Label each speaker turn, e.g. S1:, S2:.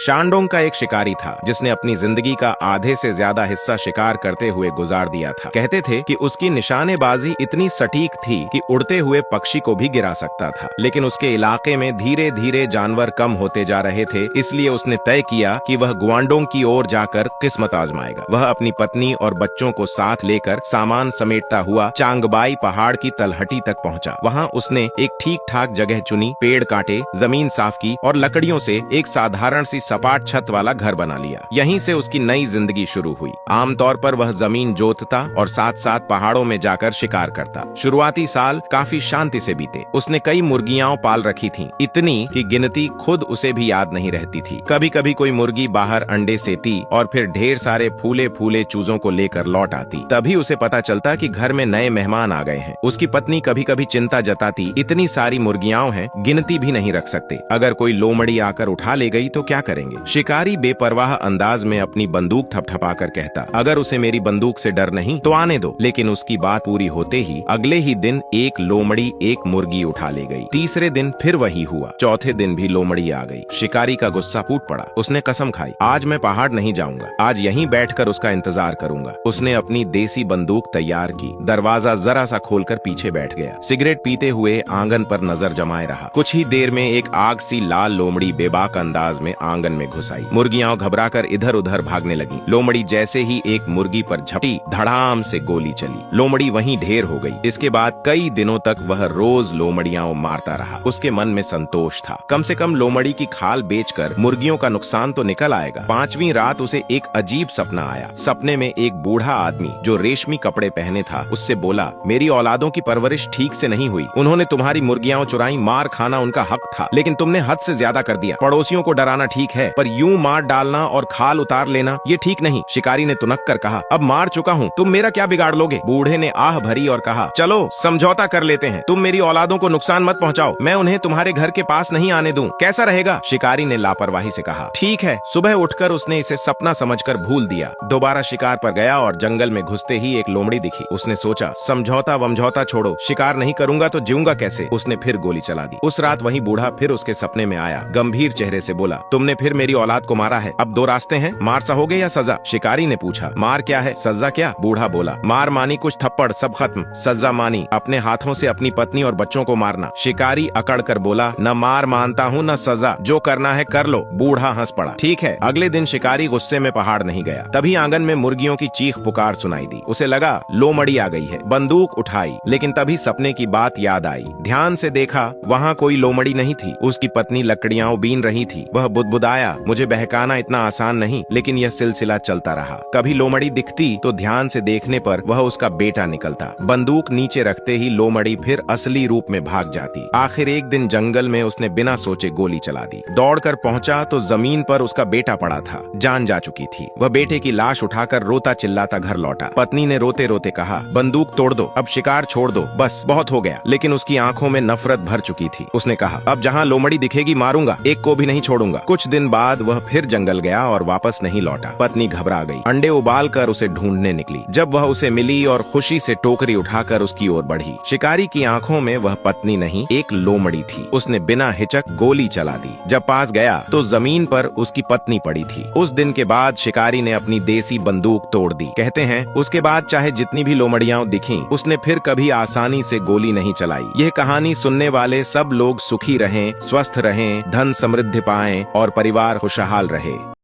S1: Shandong का एक शिकारी था जिसने अपनी जिंदगी का आधे से ज्यादा हिस्सा शिकार करते हुए गुजार दिया था। कहते थे कि उसकी निशानेबाजी इतनी सटीक थी कि उड़ते हुए पक्षी को भी गिरा सकता था। लेकिन उसके इलाके में धीरे धीरे जानवर कम होते जा रहे थे, इसलिए उसने तय किया कि वह गुआंगडोंग की ओर जाकर किस्मत आजमाएगा। वह अपनी पत्नी और बच्चों को साथ लेकर सामान समेटता हुआ चांगबाई पहाड़ की तलहटी तक पहुंचा। वहां उसने एक ठीक ठाक जगह चुनी, पेड़ काटे, जमीन साफ की और लकड़ियों से एक साधारण सी सपाट छत वाला घर बना लिया। यहीं से उसकी नई जिंदगी शुरू हुई। आमतौर पर वह जमीन जोतता और साथ साथ पहाड़ों में जाकर शिकार करता। शुरुआती साल काफी शांति से बीते। उसने कई मुर्गियां पाल रखी थीं, इतनी कि गिनती खुद उसे भी याद नहीं रहती थी। कभी कभी कोई मुर्गी बाहर अंडे सेती और फिर ढेर सारे फूले फूले चूजों को लेकर लौट आती। तभी उसे पता चलता कि घर में नए मेहमान आ गए हैं। उसकी पत्नी कभी कभी चिंता जताती, इतनी सारी मुर्गियां हैं, गिनती भी नहीं रख सकते। अगर कोई लोमड़ी आकर उठा ले गई तो क्या करेंगे? शिकारी बेपरवाह अंदाज में अपनी बंदूक थपथपाकर कहता, अगर उसे मेरी बंदूक से डर नहीं तो आने दो। लेकिन उसकी बात पूरी होते ही अगले ही दिन एक लोमड़ी एक मुर्गी उठा ले गई। तीसरे दिन फिर वही हुआ। चौथे दिन भी लोमड़ी आ गई। शिकारी का गुस्सा फूट पड़ा। उसने कसम खाई, आज मैं पहाड़ नहीं जाऊंगा, आज यहीं बैठकर उसका इंतजार करूंगा। उसने अपनी देसी बंदूक तैयार की, दरवाजा जरा सा खोलकर पीछे बैठ गया। सिगरेट पीते हुए आंगन पर नजर जमाए रहा। कुछ ही देर में एक आग सी लाल लोमड़ी बेबाक अंदाज में आंगन में घुस आई। मुर्गियां घबराकर इधर उधर भागने लगी। लोमड़ी जैसे ही एक मुर्गी पर झपटी, धड़ाम से गोली चली। लोमड़ी वहीं ढेर हो गई। इसके बाद कई दिनों तक वह रोज लोमड़ियां मारता रहा। उसके मन में संतोष था, कम से कम लोमड़ी की खाल बेचकर मुर्गियों का नुकसान तो निकल आएगा। पांचवी रात उसे एक अजीब सपना आया। सपने में एक बूढ़ा आदमी जो रेशमी कपड़े पहने था उससे बोला, मेरी औलादों की परवरिश ठीक से नहीं हुई। उन्होंने तुम्हारी मुर्गियां चुराई, मार खाना उनका हक था, लेकिन तुमने हद से ज्यादा कर दिया। पड़ोसियों को डराना ठीक है, पर यूं मार डालना और खाल उतार लेना ये ठीक नहीं। शिकारी ने तुनक कर कहा, अब मार चुका हूँ, तुम मेरा क्या बिगाड़ लोगे? बूढ़े ने आह भरी और कहा, चलो समझौता कर लेते हैं। तुम मेरी औलादों को नुकसान मत पहुँचाओ, मैं उन्हें तुम्हारे घर के पास नहीं आने दूं। कैसा रहेगा? शिकारी ने लापरवाही से कहा, ठीक है। सुबह उठकर उसने इसे सपना समझकर भूल दिया। दोबारा शिकार पर गया और जंगल में घुसते ही एक लोमड़ी दिखी। उसने सोचा, समझौता वमझौता छोड़ो, शिकार नहीं करूंगा तो जीऊंगा कैसे? उसने फिर गोली चला दी। उस रात वही बूढ़ा फिर उसके सपने में आया। गंभीर चेहरे से बोला, तुमने फिर मेरी औलाद को मारा है। अब दो रास्ते हैं, मार सहोगे या सजा? शिकारी ने पूछा, मार क्या है, सजा क्या? बूढ़ा बोला, मार मानी कुछ थप्पड़, सब खत्म। सजा मानी अपने हाथों से अपनी पत्नी और बच्चों को मारना। शिकारी अकड़ कर बोला, न मार मानता हूँ न सजा, जो करना है कर लो। बूढ़ा हंस पड़ा। ठीक है। अगले दिन शिकारी गुस्से में पहाड़ नहीं गया। तभी आंगन में मुर्गियों की चीख पुकार सुनाई दी। उसे लगा लोमड़ी आ गई है। बंदूक उठाई, लेकिन तभी सपने की बात याद आई। ध्यान से देखा, वहाँ कोई लोमड़ी नहीं थी। उसकी पत्नी लकड़ियां बीन रही थी। वह बुदबुदाया, मुझे बहकाना इतना आसान नहीं। लेकिन यह सिलसिला चलता रहा। कभी लोमड़ी दिखती तो ध्यान से देखने पर वह उसका बेटा निकलता। बंदूक नीचे रखते ही लोमड़ी फिर असली रूप में भाग जाती। आखिर एक दिन जंगल में उसने बिना सोचे गोली चला दी। दौड़कर पहुंचा तो जमीन पर उसका बेटा पड़ा था। जान जा चुकी थी। वह बेटे की लाश उठाकर रोता चिल्लाता घर लौटा। पत्नी ने रोते रोते कहा, बंदूक तोड़ दो, अब शिकार छोड़ दो, बस बहुत हो गया। लेकिन उसकी आंखों में नफरत भर चुकी थी। उसने कहा, अब जहाँ लोमड़ी दिखेगी मारूंगा, एक को भी नहीं छोड़ूंगा। कुछ दिन बाद वह फिर जंगल गया और वापस नहीं लौटा। पत्नी घबरा गई। अंडे उबाल कर उसे ढूंढने निकली। जब वह उसे मिली और खुशी से टोकरी उठाकर उसकी ओर बढ़ी, शिकारी की आंखों में वह पत्नी नहीं एक लोमड़ी थी। उसने बिना हिचक गोली चला दी। जब पास गया तो जमीन पर उसकी पत्नी पड़ी थी। उस दिन के बाद शिकारी ने अपनी देसी बंदूक तोड़ दी। कहते हैं उसके बाद चाहे जितनी भी लोमड़ियां दिखीं, उसने फिर कभी आसानी से गोली नहीं चलाई। यह कहानी सुनने वाले सब लोग सुखी रहें, स्वस्थ रहें, धन समृद्धि पाएं और परिवार खुशहाल रहे।